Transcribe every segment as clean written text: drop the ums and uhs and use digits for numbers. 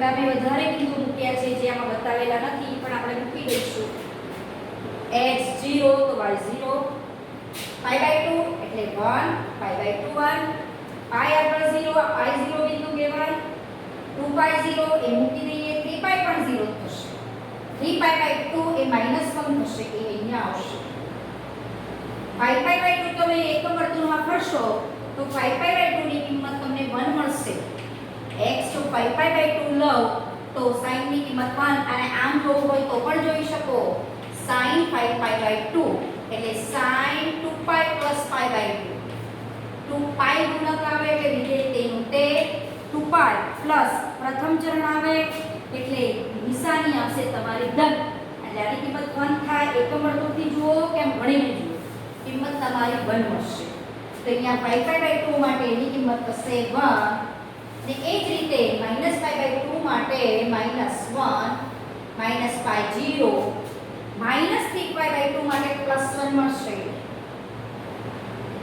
થોડા મેં વધારે બિંદુ મૂક્યા છે જે આમાં બતાવેલા નથી પણ આપણે મૂકી દઈશું. x 0 તો y 0, pi by 2 એટલે 1, pi by 2 1, pi આગળ 0, આ pi 0 બિંદુ કહેવાય. 2 pi 0 એ મૂકી દઈએ, 3 pi પણ 0 થશે. 3 pi by 2 એ -1 થશે, એ અહીંયા આવશે. 5 pi by 2 તમે એકમ વર્તુળમાં ફરશો તો 5 pi by 2 ની કિંમત તમને 1 મળશે. x જો 5 pi by 2 લઉં તો sin ની કિંમત 1, અને આમ જોવું હોય તો પણ જોઈ શકો. sin 5 pi by 2 એટલે sin 2 pi plus pi by 2. 2 pi ગુણક આવે એટલે વિધેય તેનું તે 2 pi પ્લસ પ્રથમ ચરણ આવે એટલે નિશાની આવશે તમારી ધન, એટલે આની કિંમત 1 થાય. એકમ વર્તુળથી જુઓ કે ભણીને જુઓ, કિંમત તમારી 1 મળશે. તો અહીંયા pi pi by 2 માટે એની કિંમત થશે 1, ને એ જ રીતે -pi by 2 માટે -1, -pi 0, -3 pi by 2 માટે +1 મળશે,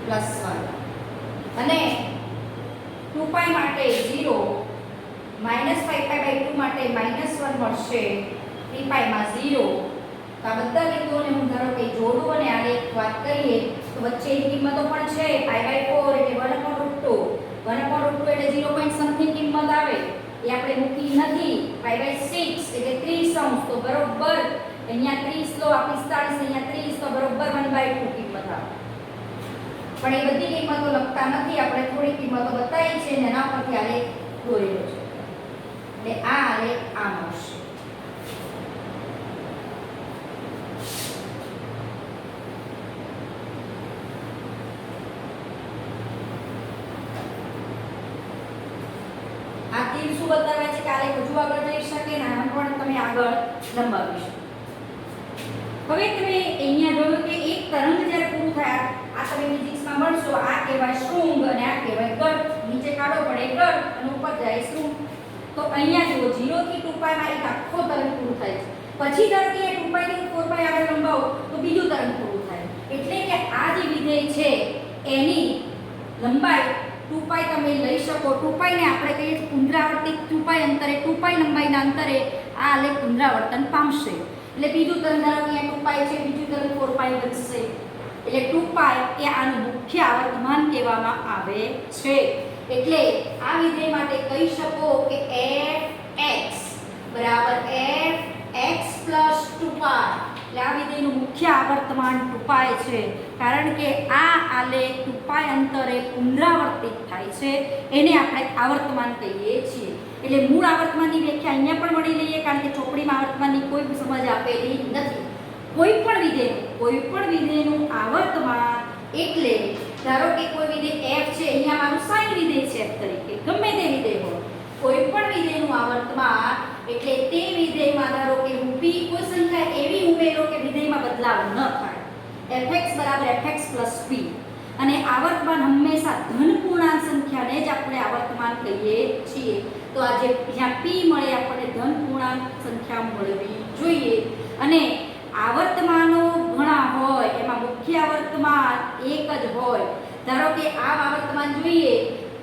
+1, અને 2 pi માટે 0, -5 pi by 2 માટે -1 મળશે, 3 pi માં 0. તો આ બધા બિંદુઓને હું ધારો કે જોડું અને આને એક વાત કરીએ તો વચ્ચેની કિંમતો પણ છે. pi by 4 એટલે 1/√2, 1/√2 એટલે 0 point something કિંમત આવે, એ આપણે મૂકી નથી. pi by 6 એટલે 30 તો બરોબર અહીંયા 30 લો, આ 45, અહીંયા 30 તો બરોબર 1/2 કિંમત આવે. પણ એ બધી કિંમતો લખતા નથી, આપણે થોડી કિંમતો બતાવી છે અને એના પરથી આલેખ દોરેલો છે. એટલે આ આલેખ આમ આવશે. આ તીર શું બતાવે છે કે આલેખ હજુ આગળ જઈ શકે ને આમ પણ તમે આગળ લંબાવી શકો. હવે તમે અહીંયા જોયું કે એક તરંગ જ્યારે પૂરું થાય, આ તમે ફિઝિક્સમાં ભણશો, આ કહેવાય શૃંગ અને આ કહેવાય ગર્ત. નીચે કાઢો પડે ગર્ત અને ઉપર જાય શૃંગ. તો અહીંયા જુઓ 0 થી 2 pi માં એક આખો તરંગ પૂરું થાય છે. પછી ધારો કે 2 pi થી 4 pi આગળ લંબાવો તો બીજું તરંગ પૂરું થાય. એટલે કે આ જે વિધેય છે એની લંબાઈ 2 pi તમે લઈ શકો. 2 pi ને આપણે કહીએ પુનરાવર્તિત 2 pi અંતરે, 2 pi લંબાઈના અંતરે આ આલેખ પુનરાવર્તન પામશે. એટલે બીજું તરંગ ધારો કે અહીંયા 2 pi છે, બીજું તરંગ 4 pi બનશે. એટલે 2 pi એ આનું મુખ્ય આવર્તમાન કહેવામાં આવે છે. એટલે આ વિધેય માટે કહી શકો કે fx બરાબર fx plus 2 pi. એટલે આ વિધેયનું મુખ્ય આવર્તમાન 2 pi છે, કારણ કે આ આલેખ 2 pi અંતરે પુનરાવર્તિત થાય છે, એને આપણે આવર્તમાન કહીએ છીએ. એટલે મૂળ આવર્તમાનની વ્યાખ્યા અહીંયા પણ મળી લઈએ, કારણ કે ચોપડીમાં આવર્તમાનની કોઈ સમજ આપેલી નથી. કોઈ પણ વિધેયનું આવર્તમાન એટલે ધારો કે કોઈ વિધેય f છે, અહીંયા મારું sin વિધેય છે f તરીકે, ગમે તે વિધેય હોય, કોઈ પણ વિધેયનું આવર્તમાન એટલે તે વિધેયમાં ધારો કે હું p કોઈ સંખ્યા એવી ઉમેરો કે વિધેયમાં બદલાવ ન થાય. fx બરાબર fx plus p, અને આવર્તમાન હંમેશા ધન પૂર્ણાંક સંખ્યાને જ આપણે આવર્તમાન કહીએ છીએ. તો આ જે જ્યાં p મળે આપણને ધન પૂર્ણાંક સંખ્યા મળવી જોઈએ. અને આવર્તમાનો ઘણા હોય, એમાં મુખ્ય આવર્તમાન એક જ હોય. ધારો કે આ આવર્તમાન જોઈએ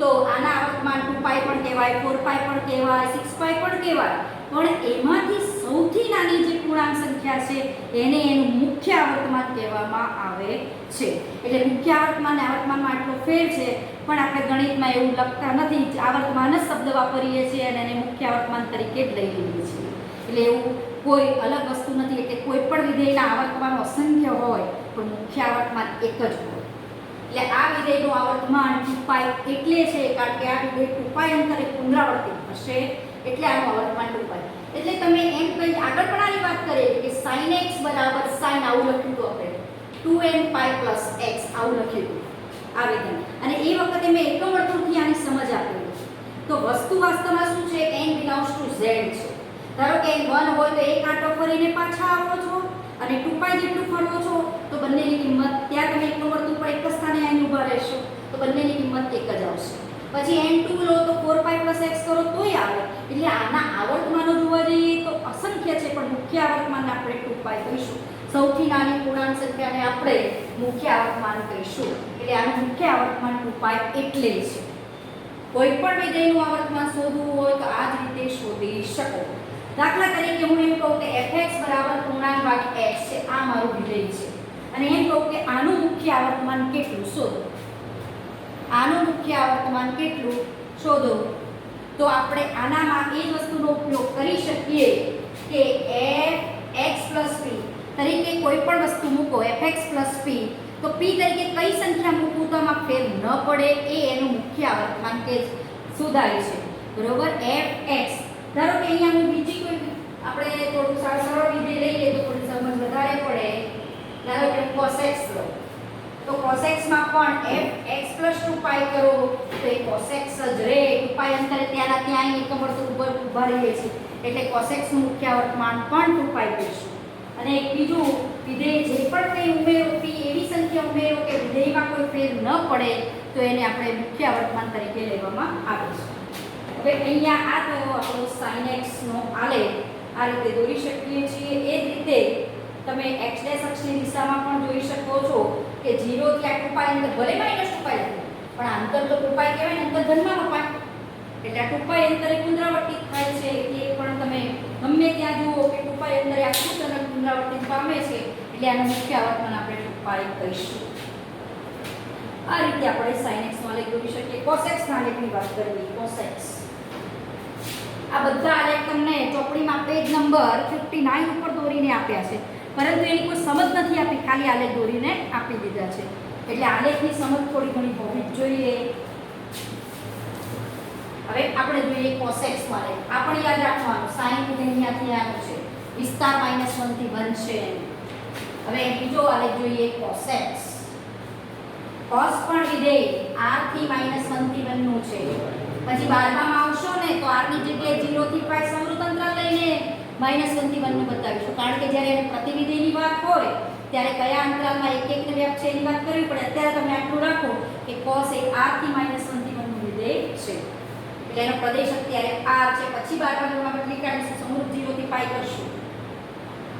તો આના આવર્તમાન 2 pi પણ કહેવાય, 4 pi પણ કહેવાય, 6 pi પણ કહેવાય, પણ એમાંથી સૌથી નાની જે પૂર્ણાંક સંખ્યા છે એને એનું મુખ્ય આવર્તમાન કહેવામાં આવે છે. એટલે મુખ્ય આવર્તમાન અને આવર્તમાનમાં આટલો ફેર છે, પણ આપણે ગણિતમાં એવું લખતા નથી, આવર્તમાન જ શબ્દ વાપરીએ છીએ અને એને મુખ્ય આવર્તમાન તરીકે જ લઈ લઈએ છીએ. એટલે એવું કોઈ અલગ વસ્તુ નથી. એટલે કોઈ પણ વિધેયના આવર્તમાન અસંખ્ય હોય પણ મુખ્ય આવર્તમાન એક જ હોય. એટલે આ વિધેયનું આવર્તમાન 2 pi એટલે છે કારણ કે આ વિધેય 2 pi અંતરે પુનરાવર્તિત થશે, એટલે આનું આવર્તમાન 2 pi. એટલે તમે એમ કહી આગળ પણ આની વાત કરીએ કે sin x બરાબર sin આવું લખ્યું હતું આપણે 2n pi plus x આવું લખ્યું હતું આ વિધેય. અને એ વખતે મેં એકમ વર્તુળથી આની સમજ આપેલી. તો વસ્તુ વાસ્તવમાં શું છે, n belongs to z છે. ધારો કે n 1 હોય તો એક આંટો ફરીને પાછા આવો છો, અને 2 pi જેટલું ફરો છો તો બંનેની કિંમત ત્યાં તમે એકમ વર્તુળ પર એક જ સ્થાને અહીં ઊભા રહેશો તો બંનેની કિંમત એક જ આવશે. પછી n2 લો તો 4 pi plus x કરો તોય આવે. એટલે આના આવર્તમાનો જોવા જઈએ તો અસંખ્ય છે, પણ મુખ્ય આવર્તમાનને આપણે 2 pi કહીશું. સૌથી નાની પૂર્ણાંક સંખ્યાને આપણે મુખ્ય આવર્તમાન કહીશું. એટલે આનું મુખ્ય આવર્તમાન 2 pi એટલે છે. કોઈ પણ વિધેયનું આવર્તમાન શોધવું હોય તો આ જ રીતે શોધી શકો. દાખલા તરીકે હું એમ કહું કે fx બરાબર પૂર્ણાંક ભાગ્યા x છે, આ મારું વિધેય છે, અને એમ કહું કે આનું મુખ્ય આવર્તમાન કેટલું શોધો. આનું મુખ્ય આવર્તમાન કેટલું શોધો. તો આપણે આનામાં એ જ વસ્તુનો ઉપયોગ કરી શકીએ કે fx p તરીકે કોઈ પણ વસ્તુ મૂકો fx p, તો p તરીકે કઈ સંખ્યા મૂકવું તો આમાં ફેર ન પડે એ એનું મુખ્ય આવર્તમાન કે શોધાય છે. બરોબર. fx ધારો કે અહીંયા હું બીજી કોઈ આપણે થોડું સરળ વિધેય લઈએ તો થોડી સમજ વધારે પડે. ધારો કે cos x લો, તો cos x માં પણ fx 2π કરો તો એ cos x જ રહે. 2π અંતરે ત્યાંના ત્યાં એકમ વર્તુળ ઉપર ઊભા રહીએ છે એટલે cos x નું મુખ્ય આવર્તમાન પણ 2π થશે. અને એક બીજું વિધેય જે પણ કંઈ ઉમેરો p એવી સંખ્યા ઉમેરો કે વિધેયમાં કોઈ ફેર ન પડે તો એને આપણે મુખ્ય આવર્તમાન તરીકે લેવામાં આવે છે. હવે અહીંયા આ થયો આપણો sin x નો આલેખ. આ રીતે દોરી શકીએ છીએ. એ જ રીતે તમે x' અક્ષની દિશામાં પણ જોઈ શકો છો કે 0 થી આ 2π અંદર ભલે -2π લખો પણ અંતર તો 2π કહેવાય ને, અંતર ધનમાં મપાય એટલે આ 2π અંતરે પુનરાવર્તિત થાય છે. એ પણ તમે ગમે ત્યાં જુઓ કે 2π અંતરે આખું ચલન પુનરાવર્તિત પામે છે એટલે આનું મુખ્ય આવર્તમાન આપણે 2π કહીશું. આ રીતે આપણે sin x નો આલેખ દોરી શકીએ. cos x ના આલેખની વાત કરીએ. cos x આ બધા આલેખ તમને ચોપડીમાં પેજ નંબર 59 ઉપર દોરીને આપ્યા છે, પરંતુ એની કોઈ સમજ નથી આપી, ખાલી આલેખ દોરીને આપી દીધા છે. એટલે આલેખની સમજ થોડી ઘણી હોવી જ જોઈએ. હવે આપણે જોઈએ cos x માં આલેખ. આ પણ યાદ રાખવાનું, sin અહીંયાથી આવ્યું છે, વિસ્તાર -1 થી 1 છે. હવે બીજો આલેખ જોઈએ cos x. cos પણ વિધેય r થી -1 થી 1 નું છે. પછી 12માં આવશો ને તો r ની જગ્યાએ 0 થી π સમૃદ્ધ અંતરાલ લઈને -1 થી 1 નું બતાવીશું, કારણ કે જ્યારે પ્રતિવિધિની વાત હોય ત્યારે કયા અંતરાલમાં એક ને વ્યાપ છે એની વાત કરવી પડે. અત્યારે તમે આટલું રાખો કે cos એ r થી -1 થી 1 નું વિધેય છે એટલે એનો પ્રદેશ અત્યારે r છે. પછી 12માં ધોરણમાં બદલી કાઢીશું, સમૃદ્ધ 0 થી π કરશું,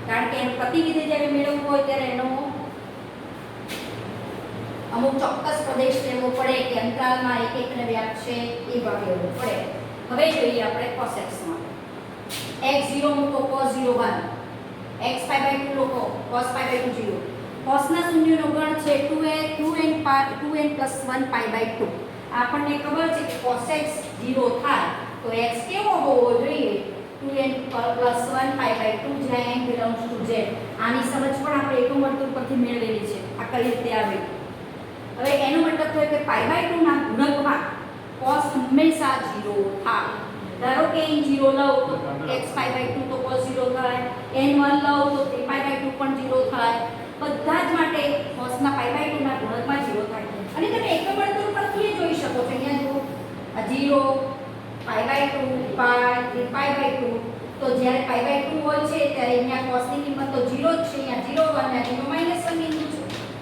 કારણ કે એનું પ્રતિવિધિ જ્યારે મેળવવું હોય ત્યારે એનો અમુક ચોક્કસ પ્રદેશ લેવો પડે કે અંતરાલમાં એક ને વ્યાપ છે એ ભાગ લેવો પડે. હવે જોઈએ આપણે cos x માં. x 0 મૂકો cos 0 1, x π/2 લોકો cos π/2 0. cos ના શૂન્યનો ગણ છે 2n + 1 π/2. આપણને ખબર છે કે cos x 0 થાય તો x કેવો હોવો જોઈએ? 2n + 1 π/2 જ્યાં n belongs to z. આની સમજ પણ આપણે એકમ વર્તુળ પરથી મેળવેલી છે. આ કઈ રીતે આવે? હવે એનો મતલબ થયો કે π/2 ના ગુણકમાં cos હંમેશા 0 થાય. ધારો કે n 0 લઉં તો x π/2 તો cos 0 થાય, n 1 લઉં તો π/2 પણ 0 થાય. બધા જ માટે cos ના π/2 ના ગુણકમાં 0 થાય. અને તમે એકમ વર્તુળ પરથી જોઈ શકો છો. અહીંયા જુઓ આ 0 π/2 π/2 તો જ્યારે π/2 હોય છે ત્યારે અહીંયા cos ની કિંમત તો 0 જ છે. અહીંયા 0 1 અને 0 -1 બિંદુ છે.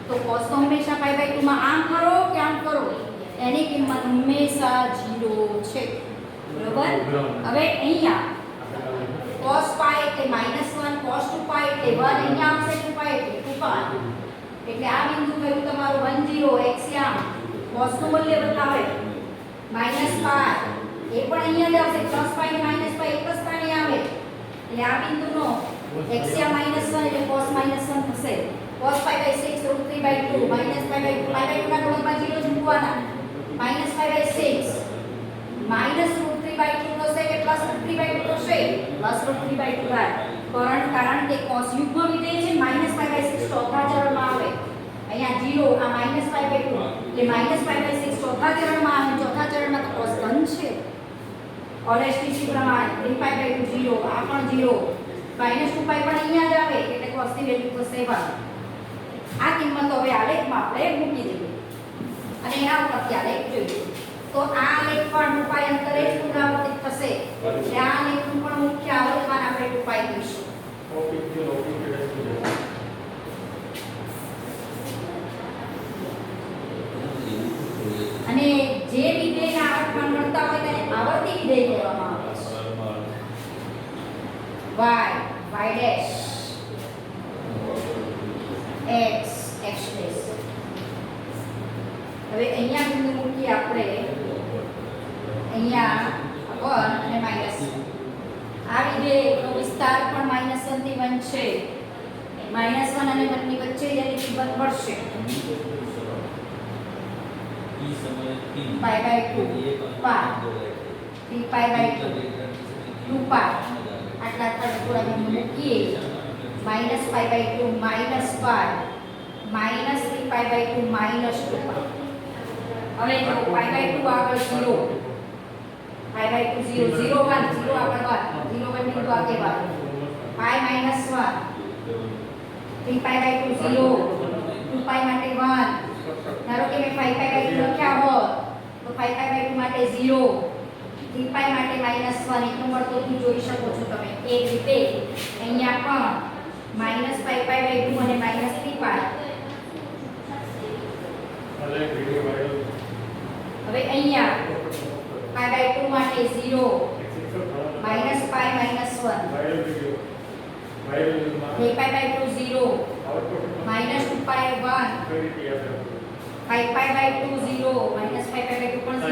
તો cos તો હંમેશા π/2 માં આમ કરો કે આમ કરો એની કિંમત હંમેશા 0 છે. બરોબર. હવે અહીંયા cos π એટલે -1, cos 2π એટલે 1, અહીંયા આવશે 2π એટલે 2π. એટલે આ બિંદુ થયું તમારું 1 0. x યામ cos નું મૂલ્ય બતાવે -π, એ પણ અહીંયા જ આવશે. +π ને -π એક જ સ્થાને આવે એટલે આ બિંદુનો x યામ -1 એટલે cos -1 થશે. cos π/6 √3/2 -π/2 ના ગુણકમાં 0 જ મૂકવાના. -π/6 -√3/2 થશે કે +√3/2 થશે? +√3/2 થાય. કારણ કે cos યુગ્મ વિધેય છે -π/6 ચોથા ચરણમાં આવે. અહીંયા 0 આ -π/2 એટલે -π/6 ચોથા ચરણમાં આવે. ચોથા ચરણમાં તો cos ધન છે. OLSTC પ્રમાણે 3π/2 0, આ પણ 0, -2π પણ અહીંયા જ આવે એટલે cos ની વેલ્યુ થશે 1. આ કિંમતો હવે આલેખમાં આપણે મૂકી દઈએ અને એના ઉપરથી આલેખ જોઈએ. તો આ આલેખ પણ 2π અંતરે જ પુનરાવર્તિત થશે. એટલે આ આલેખનું પણ મુખ્ય આવર્તમાન આપણે 2π કહીશું. અને જે વિધેયના આવર્તમાન મળતા હોય તેને આવર્તી વિધેય કહેવામાં આવે છે. y x x'. હવે અહીંયા બિંદુ મૂકી આપણે અહીંયા 1 અને -1 આ વિધેયનો વિસ્તાર પણ -1 થી 1 છે. -1 અને 1 ની વચ્ચે જેની કિંમત મળશે પાઈ બાય 2 પાઈ 3 પાઈ બાય 2 પાઈ આટલા થોડા બિંદુ મૂકીએ -પાઈ બાય 2 પાઈ -3 પાઈ બાય 2 -2 પાઈ. હવે જો પાઈ બાય 2 આગળ 0 પાઈ બાય 2 0 0 1 0 આગળ 1 0 1 બિંદુ આગળ 1 પાઈ -1 3 પાઈ બાય 2 0 2 પાઈ માટે 1 ધારો કે મેં 5 પાઈ બાય 2 લખ્યા હોત તો 5 પાઈ બાય 2 માટે 0 3 પાઈ માટે -1 એક નંબર તો તમે જોઈ શકો છો તમે એક રીતે અહીંયા પણ -5 પાઈ બાય 2 અને -3 પાઈ. હવે અહીંયા પાઈ બાય 2 માટે 0 -pi -1 3 pi by 2 0 -2 pi 1 5 pi by 2 0 -5 pi by 2 પણ 0.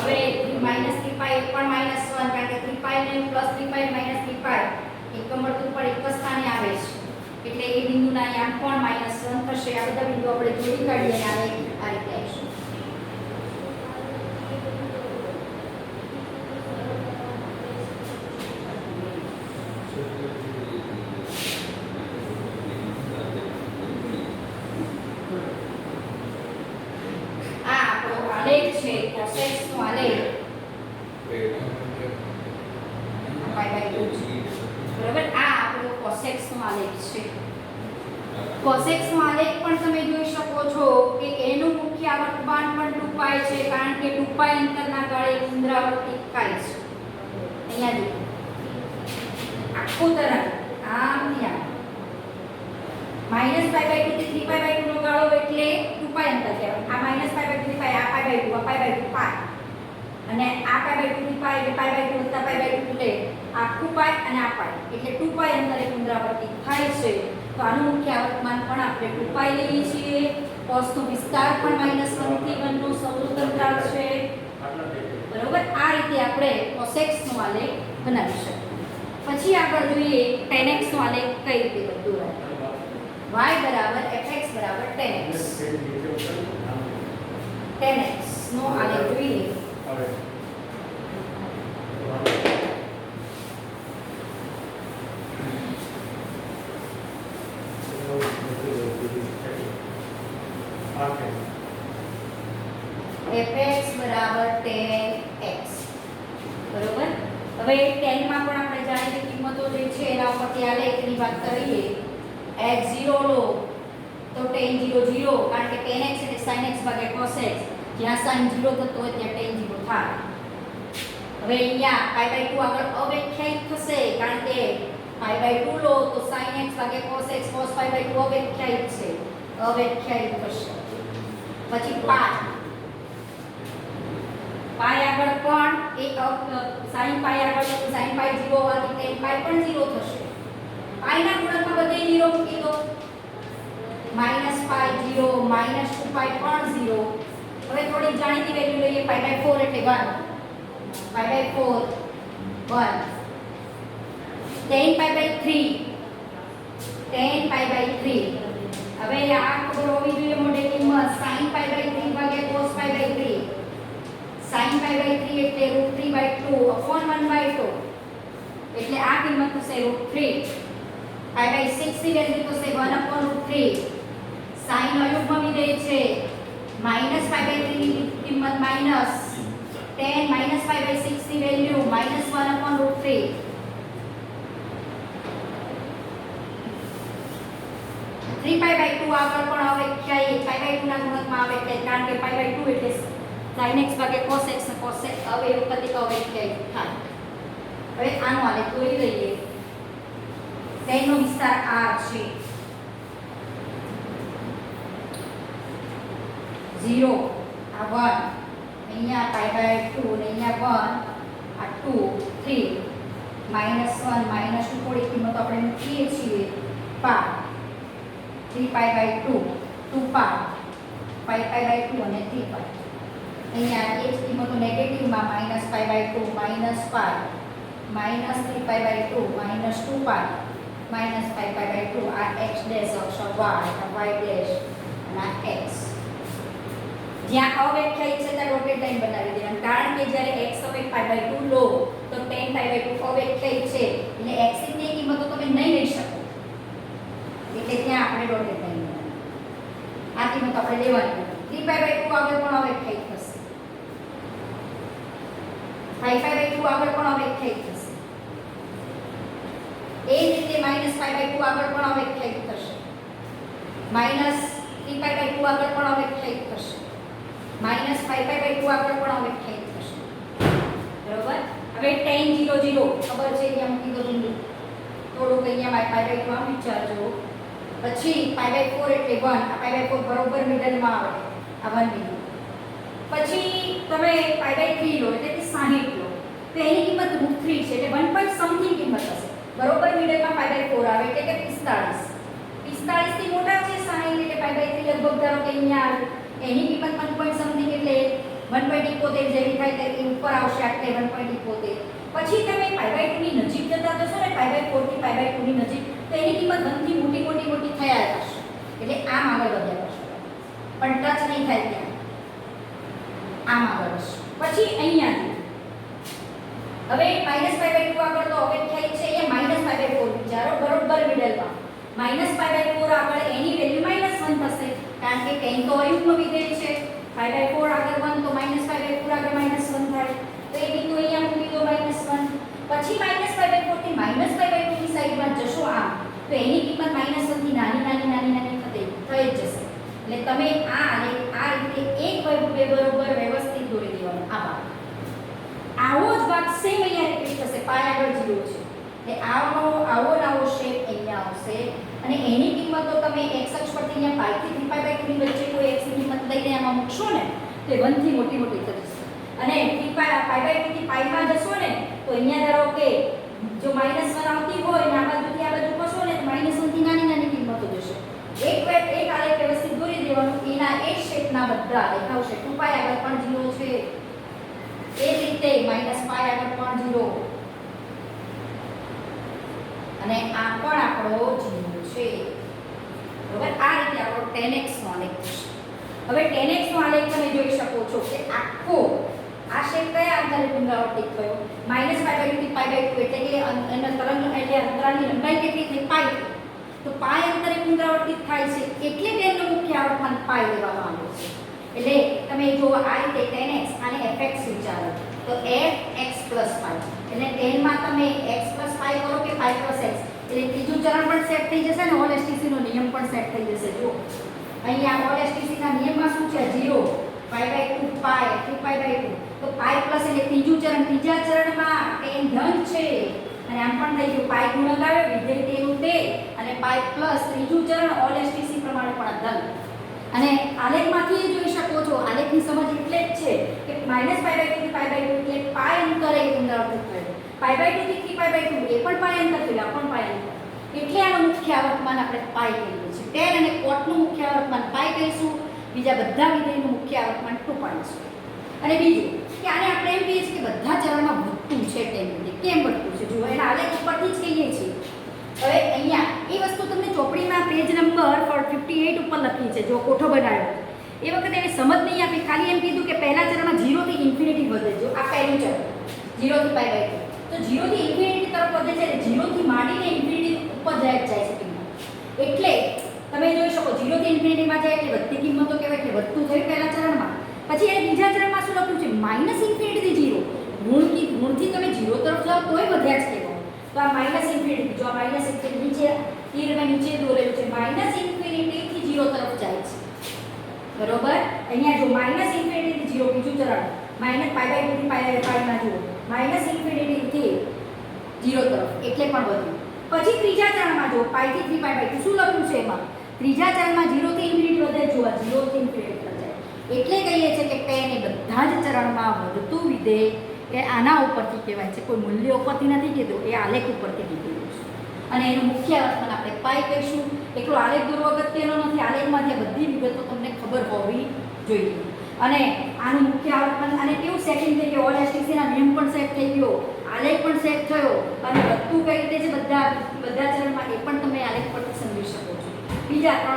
હવે -3 પાઈ પણ -1 કારણ કે 3 પાઈ ને +3 પાઈ -3 પાઈ એક વર્તુળ પર એક સ્થાને આવે છે એટલે એ બિંદુના અહીંયા પણ -1 થશે. આ બધા બિંદુ આપણે જોડી કાઢીએ અને આ રીતે આવશે. આ આપણો આલેખ છે કોસેક્સ નો આલેખ પાઈ બાય 2 બરાબર. આ આપણો કોસેક્સ નો આલેખ છે. કોસેક્સ નો આલેખ પણ તમે જોઈ શકો છો કે એનું મુખ્ય આવર્તમાન પણ 2π છે કારણ કે 2π અંતરના ગાળે પુનરાવર્તિત થાય છે. અહીંયા જો આખું તરફ આમ ત્યાં -π/2 થી 3π/2 નો ગાળો એટલે 2π અંતર કહેવાય. આ -π/2 થી π આ π/2 આ π/2 π અને આ π/2 થી π એટલે π/2 વત્તા π/2 એટલે આખું π અને આ π એટલે 2π અંતરે પુનરાવર્તિત થાય છે. તો આનું મુખ્ય આવર્તમાન પણ આપણે 2π લઈએ છીએ. cos નો વિસ્તાર પણ -1 થી 1 નો સૌર અંતરાલ છે બરોબર. આ રીતે આપણે cosx નો આલેખ બનાવી શકીએ. પછી આગળ જોઈએ tan x નો આલેખ કઈ રીતે દોરાય. y fx tan x. tan x નો આલેખ જોઈએ. fx tan x બરોબર. હવે tan માં પણ આપણે જાણીતી કિંમતો જે છે એના ઉપરથી આલેખની વાત કરીએ. x0 લો તો tan 0 0 કારણ કે tan x એટલે sin x ભાગ્યા cos x. જ્યાં sin 0 થતો હોય ત્યાં tan 0 થાય. હવે અહીંયા π/2 આગળ અવ્યાખ્યાયિત થશે કારણ કે π/2 લો તો sin x ભાગ્યા cos x cos π/2 અવ્યાખ્યાયિત છે અવ્યાખ્યાયિત થશે. પછી પાઈ આગળ પણ એક sin પાઈ આગળ તો sin પાઈ 0 હોવાથી tan પાઈ પણ 0 થશે. પાઈના ગુણકમાં બધે 0 મૂકી દો -પાઈ 0 -2 પાઈ પણ 0. હવે થોડી જાણીતી વેલ્યુ લઈએ π/4 એટલે 1 π/4 1 tan π/3 હવે આ ખબર હોવી જોઈએ મોટે કિંમત sin π/3 ભાગ્યા cos π/3 sin π/3 એટલે √3/2/1/2 એટલે આ કિંમત થશે √3. π/6 ની વેલ્યુ થશે 1/√3. sin અયુગ્મ વિધેય છે -π/3 ની કિંમત માઈનસ tan -π/6 ની વેલ્યુ -1/√3. -3π/2 આગળ પણ અવ્યાખ્યાયિત π/2 ના ગુણકમાં અવ્યાખ્યાયિત કારણ કે π/2 એટલે sin x ભાગ્યા cos x ને cos x હવે એક પતિક અવ્યાખ્યાયિત થાય. હવે આનો આલેખ દોરી દઈએ. tan નો વિસ્તાર r છે 0 આ 1 અહીંયા π/2 અને અહીંયા 1 આ 2 3 -1 -2 થોડી કિંમત આપણે મૂકીએ છીએ π 3π/2 2π π/2 અને 3π અહીંયા એ જ કિંમતો નેગેટિવમાં -π/2 -π -3π/2 -2π -π/2 આ x ડેશ અક્ષર y ડેશ અને આ x જ્યાં અવ્યાખ્યાયિત છે ત્યાં ડોટેડ લાઈન બનાવી દેવાની કારણ કે જ્યારે x તમે π/2 લો તો tan π/2 અવ્યાખ્યાયિત છે એટલે x ની કિંમતો તમે નહીં લઈ શકો એટલે ત્યાં આપણે ડોટેડ લાઈન બનાવવાની આ કિંમત આપણે લેવાની 3π/2 આગળ પણ અવ્યાખ્યાયિત થશે 5π/2 આગળ પણ અવ્યાખ્યાયિત થશે એ જ રીતે -π/2 આગળ પણ અવ્યાખ્યાયિત થશે -3π/2 આગળ પણ અવ્યાખ્યાયિત થશે -5π/2 આગળ પણ અવ્યાખ્યાયિત થશે બરોબર હવે tan 0 0 ખબર છે અહીંયા મૂકી દો બિંદુ થોડુંક અહીંયા π/2 આમ વિચારજો પછી π/4 એટલે 1 આ π/4 બરોબર મિડલમાં આવે આ 1 બિંદુ પછી તમે π/3 લો એટલે કે 60 લો તો એની કિંમત √3 છે એટલે 1 point સમથિંગ કિંમત હશે બરોબર મિડલમાં π/4 આવે એટલે કે 45 45 થી મોટા છે 60 એટલે π/3 લગભગ ધારો કે અહીંયા આવે એની કિંમત 1 point સમથિંગ એટલે 1.71 જેવી થાય તે ઉપર આવશે એટલે 1.71 પછી તમે π/2 ની નજીક જતા જશો ને π/4 થી π/2 ની નજીક તો એની કિંમત 1 થી મોટી થયા જશે એટલે આમ આગળ વધ્યા કરશે પણ ટચ નહીં થાય ત્યાં આમ આગળ હશે પછી અહીંયાથી હવે -π/2 આગળ તો અવ્યાખ્યાયિત છે અહીંયા -π/4 વિચારો બરોબર મિડલમાં -π/4 આગળ એની વેલ્યુ -1 થશે કારણ કે tan તો અયુગ્મ વિધેય છે π/4 આગળ 1 તો -π/4 આગળ -1 થાય તો એ બિંદુ અહીંયા મૂકી દો -1 પછી -π/4 થી -π/2 ની સાઈડમાં જશો આમ તો એની કિંમત -1 થી નાની થઈ જ જશે એટલે તમે આ રીતે એક બે બરોબર વ્યવસ્થિત દોરી દેવાનો આ ભાગ આવો જ ભાગ સેમ અહીંયા રિપીટ થશે π આગળ 0 છે એટલે આવો શેપ અહીંયા આવશે અને એની કિંમતો તમે x અક્ષ પરથી અહીંયા π થી 3π/2 ની વચ્ચે કોઈ x ની કિંમત લઈને આમાં મૂકશો ને તો 1 થી મોટી થઈ જશે અને 3π/2 થી π માં જશો ને તો અહીંયા ધારો કે જો -1 આવતી હોય ને આ બાજુથી આ બાજુ ખસો ને તો -1 થી નાની કિંમતો જશે એક આલેખ વ્યવસ્થિત દોરી દેવાનું એના એ શેપના બધા આલેખ આવશે 2π આગળ પણ 0 છે એ રીતે -π આગળ પણ 0 અને આ પણ આપણો 0 છે બરાબર આ રીતે આપણો tan x નો આલેખ થશે હવે tan x નો આલેખ તમે જોઈ શકો છો કે આખો આ શેપ કયા અંતરે પુનરાવર્તિત થયો -π/2 થી π/2 એટલે કે એના તરંગ એટલે અંતરાલની લંબાઈ કેટલી થઈ π તો π અંતરે પુનરાવર્તિત થાય છે એટલે તેનો મુખ્ય આવર્તમાન π લેવામાં આવ્યો છે એટલે તમે જો આ રીતે tan x અને fx વિચારો તો fx + π એટલે tan માં તમે x + π કરો કે π + x એટલે ત્રીજું ચરણ પણ સેટ થઈ જશે ને ઓલ એસટીસી નો નિયમ પણ સેટ થઈ જશે જો અહીંયા ઓલ એસટીસી ના નિયમમાં શું છે 0 π/2 π 3π/2 તો π પ્લસ એટલે ત્રીજું ચરણ ત્રીજા ચરણમાં tan ધન છે અને આમ પણ થઈ ગયું π ગુણક આવ્યો વિધેય તેનું તે અને π પ્લસ ત્રીજું ચરણ ઓલ એસટીસી પ્રમાણે પણ ધન અને આલેખમાંથી જોઈ શકો છો આલેખની સમજ એટલે જ છે કે -π/2 થી π/2 એટલે π અંતરે પુનરાવર્તિત થયું π/2 થી 3π/2 એ પણ π અંતર થયું આ પણ π અંતર એટલે આનું મુખ્ય આવર્તમાન આપણે π કહીએ છીએ tan અને cot નું મુખ્ય આવર્તમાન π કહીશું બીજા બધા વિધેયનું મુખ્ય આવર્તમાન 2π છે અને બીજું કે આને આપણે એમ કહીએ છીએ કે બધા ચરણમાં વધતું છે tan વિધેય કેમ વધતું છે જુઓ એના આલેખ ઉપરથી જ કહીએ છીએ હવે અહીંયા એ વસ્તુ તમને ચોપડીમાં પેજ નંબર 58 ઉપર લખી છે જો કોઠો બનાવ્યો એ વખતે એને સમજ નહીં આપી ખાલી એમ કીધું કે પહેલા ચરણમાં 0 થી ઇન્ફિનિટી વધે જો આ પહેલું ચરણ 0 થી π/2 તો 0 થી ઇન્ફિનિટી તરફ વધે છે એટલે 0 થી માંડીને ઇન્ફિનિટી ઉપર જાય છે કિંમત એટલે તમે જોઈ શકો 0 થી ઇન્ફિનિટીમાં જાય એટલે વધતી કિંમતો કહેવાય એટલે વધતું થયું પહેલા ચરણમાં પછી એ બીજા ચરણમાં શું લખ્યું છે -ઇન્ફિનિટી થી 0 ગુણથી તમે 0 તરફ જાઓ તોય વધ્યા જ કહેવાય તો આ -ઇન્ફિનિટી જો આ -ઇન્ફિનિટી નીચે તીર મેં નીચે દોરેલું છે -ઇન્ફિનિટી થી 0 તરફ જાય છે બરોબર અહીંયા જો -ઇન્ફિનિટી થી 0 બીજું ચરણ -π/2 થી π માં જુઓ -ઇન્ફિનિટી થી 0 તરફ એટલે પણ વધ્યું પછી ત્રીજા ચરણમાં જો π થી 3π/2 શું લખ્યું છે એમાં ત્રીજા ચરણમાં 0 થી ઇન્ફિનિટી વધે જોવા 0 થી ઇન્ફિનિટી તરફ જાય એટલે કહીએ છીએ કે tan એ બધા જ ચરણમાં વધતું વિધેય એ આના ઉપરથી કહેવાય છે કોઈ મૂલ્ય ઉપરથી નથી કીધું એ આલેખ ઉપરથી કીધેલું છે અને એનું મુખ્ય આવર્તમાન આપણે π કહીશું એટલો આલેખ દોરવો અગત્યનો નથી આલેખમાંથી આ બધી વિગતો તમને ખબર હોવી જોઈએ અને આનું મુખ્ય આવર્તન અને કેવું સેટિંગ થઈ ગયું, ઓએલએસટીસીના નિયમ પણ સેટ થઈ ગયો, આલેખ પણ સેટ થયો અને બધું કઈ રીતે છે બધા ચરણમાં એ પણ તમે આલેખ પરથી સમજી શકો છો. બીજા 3